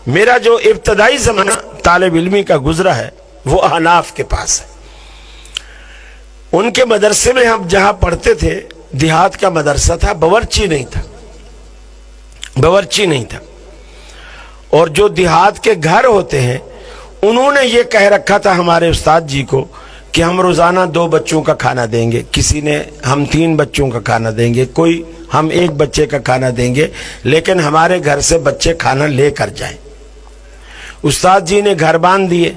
میرا جو ابتدائی زمانہ طالب علمی کا گزرا ہے وہ احناف کے پاس ہے. ان کے مدرسے میں ہم جہاں پڑھتے تھے دیہات کا مدرسہ تھا, باورچی نہیں تھا. اور جو دیہات کے گھر ہوتے ہیں انہوں نے یہ کہہ رکھا تھا ہمارے استاد جی کو کہ ہم روزانہ 2 بچوں کا کھانا دیں گے, کسی نے ہم 3 بچوں کا کھانا دیں گے, کوئی ہم 1 بچے کا کھانا دیں گے, لیکن ہمارے گھر سے بچے کھانا لے کر جائیں. استاد جی نے گھر باندھ دیے,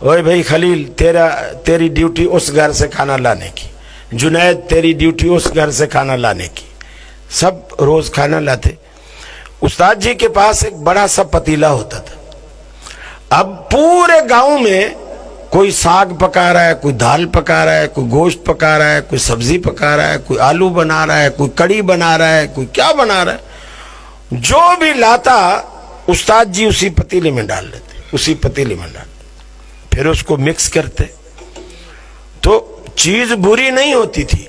اوے بھائی خلیل تیری ڈیوٹی اس گھر سے کھانا لانے کی, جنید تیری ڈیوٹی اس گھر سے کھانا لانے کی. سب روز کھانا لاتے. استاد جی کے پاس ایک بڑا سا پتیلا ہوتا تھا. اب پورے گاؤں میں کوئی ساگ پکا رہا ہے, کوئی دال پکا رہا ہے, کوئی گوشت پکا رہا ہے, کوئی سبزی پکا رہا ہے, کوئی آلو بنا رہا ہے, کوئی کڑی بنا رہا ہے, کوئی کیا بنا رہا ہے. جو بھی لاتا استاد جی اسی پتیلے میں ڈال دیتے, پھر اس کو مکس کرتے. تو چیز بری نہیں ہوتی تھی,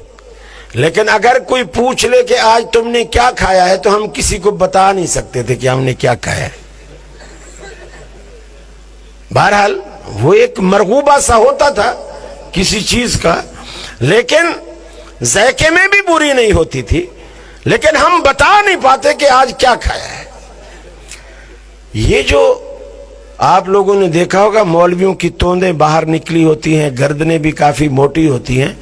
لیکن اگر کوئی پوچھ لے کہ آج تم نے کیا کھایا ہے تو ہم کسی کو بتا نہیں سکتے تھے کہ ہم نے کیا کھایا ہے. بہرحال وہ ایک مرغوبہ سا ہوتا تھا کسی چیز کا, لیکن ذائقے میں بھی بری نہیں ہوتی تھی, لیکن ہم بتا نہیں پاتے کہ آج کیا کھایا ہے. یہ جو آپ لوگوں نے دیکھا ہوگا مولویوں کی توندیں باہر نکلی ہوتی ہیں, گردنیں بھی کافی موٹی ہوتی ہیں,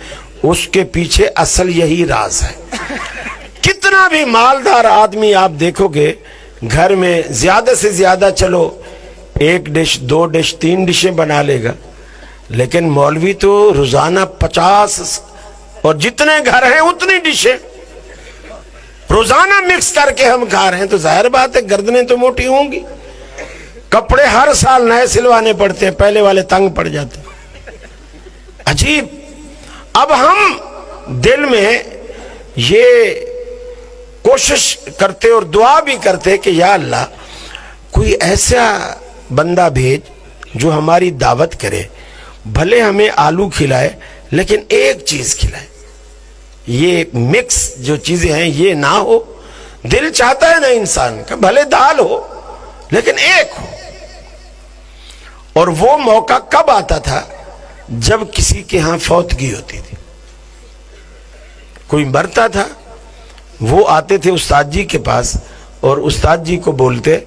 اس کے پیچھے اصل یہی راز ہے. کتنا بھی مالدار آدمی آپ دیکھو گے گھر میں زیادہ سے زیادہ چلو 1 ڈش 2 ڈش 3 ڈشیں بنا لے گا, لیکن مولوی تو روزانہ 50 اور جتنے گھر ہیں اتنی ڈشیں روزانہ مکس کر کے ہم کھا رہے ہیں. تو ظاہر بات ہے گردنیں تو موٹی ہوں گی. کپڑے ہر سال نئے سلوانے پڑتے ہیں, پہلے والے تنگ پڑ جاتے ہیں. عجیب. اب ہم دل میں یہ کوشش کرتے اور دعا بھی کرتے کہ یا اللہ کوئی ایسا بندہ بھیج جو ہماری دعوت کرے, بھلے ہمیں آلو کھلائے لیکن ایک چیز کھلائے. یہ مکس جو چیزیں ہیں یہ نہ ہو. دل چاہتا ہے نا انسان کا بھلے دال ہو لیکن ایک ہو. اور وہ موقع کب آتا تھا جب کسی کے ہاں فوتگی ہوتی تھی, کوئی مرتا تھا, وہ آتے تھے استاد جی کے پاس اور استاد جی کو بولتے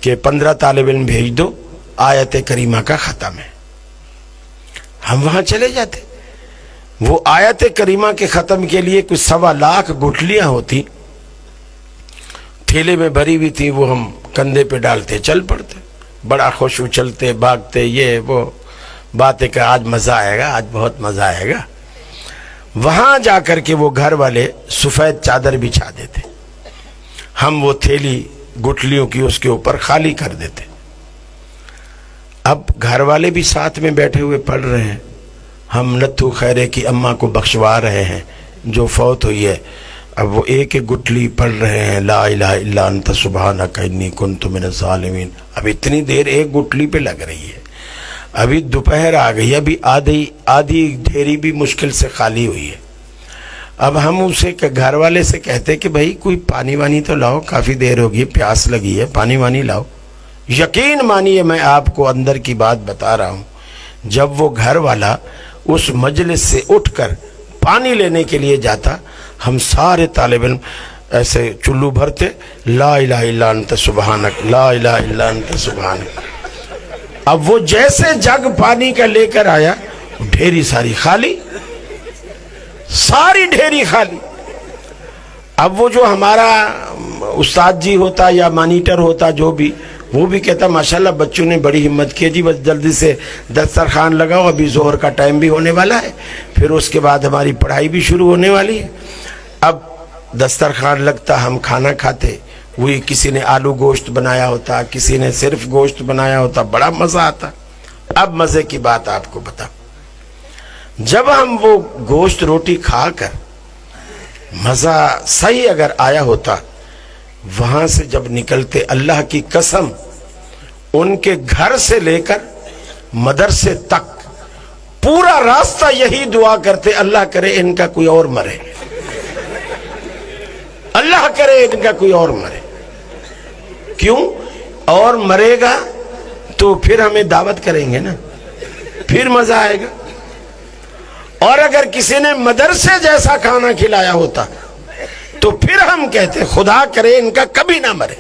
کہ 15 طالب علم بھیج دو, آیت کریمہ کا ختم ہے. ہم وہاں چلے جاتے. وہ آیت کریمہ کے ختم کے لیے کچھ 1.25 لاکھ گٹھلیاں ہوتی, تھیلے میں بھری ہوئی تھی, وہ ہم کندھے پہ ڈالتے چل پڑتے, بڑا خوش اچھلتے بھاگتے. یہ وہ بات ہے کہ آج مزہ آئے گا, آج بہت مزہ آئے گا. وہاں جا کر کے وہ گھر والے سفید چادر بچھا دیتے, ہم وہ تھیلی گٹھلیوں کی اس کے اوپر خالی کر دیتے. اب گھر والے بھی ساتھ میں بیٹھے ہوئے پڑھ رہے ہیں, ہم نتھو خیرے کی اماں کو بخشوا رہے ہیں جو فوت ہوئی ہے. اب وہ ایک گٹھلی پڑھ رہے ہیں, لا الہ الا انت سبحانک انی کنت من الظالمین. اب اتنی دیر ایک گٹھلی پہ لگ رہی ہے, ابھی دوپہر آ گئی, ابھی آدھی ڈھیری بھی مشکل سے خالی ہوئی ہے. اب ہم اسے گھر والے سے کہتے کہ بھائی کوئی پانی وانی تو لاؤ, کافی دیر ہوگی, پیاس لگی ہے, پانی وانی لاؤ. یقین مانیے میں آپ کو اندر کی بات بتا رہا ہوں, جب وہ گھر والا اس مجلس سے اٹھ کر پانی لینے کے لیے جاتا, ہم سارے طالب علم ایسے چلو بھرتے, لا الہ الا انت سبحانک, لا الہ الا انت سبحانک. اب وہ جیسے جگ پانی کا لے کر آیا, ڈھیری ساری خالی, ساری ڈھیری خالی. اب وہ جو ہمارا استاد جی ہوتا یا مانیٹر ہوتا جو بھی, وہ بھی کہتا ماشاءاللہ بچوں نے بڑی ہمت کی جی, بس جلدی سے دسترخوان لگاؤ, ابھی ظہر کا ٹائم بھی ہونے والا ہے, پھر اس کے بعد ہماری پڑھائی بھی شروع ہونے والی ہے. اب دسترخوان لگتا, ہم کھانا کھاتے. وہی کسی نے آلو گوشت بنایا ہوتا, کسی نے صرف گوشت بنایا ہوتا, بڑا مزہ آتا. اب مزے کی بات آپ کو بتاؤں, جب ہم وہ گوشت روٹی کھا کر مزہ صحیح اگر آیا ہوتا, وہاں سے جب نکلتے, اللہ کی قسم ان کے گھر سے لے کر مدرسے تک پورا راستہ یہی دعا کرتے, اللہ کرے ان کا کوئی اور مرے, اللہ کرے ان کا کوئی اور مرے. کیوں؟ اور مرے گا تو پھر ہمیں دعوت کریں گے نا، پھر مزہ آئے گا۔ اور اگر کسی نے مدرسے جیسا کھانا کھلایا ہوتا تو پھر ہم کہتے خدا کرے ان کا کبھی نہ مرے۔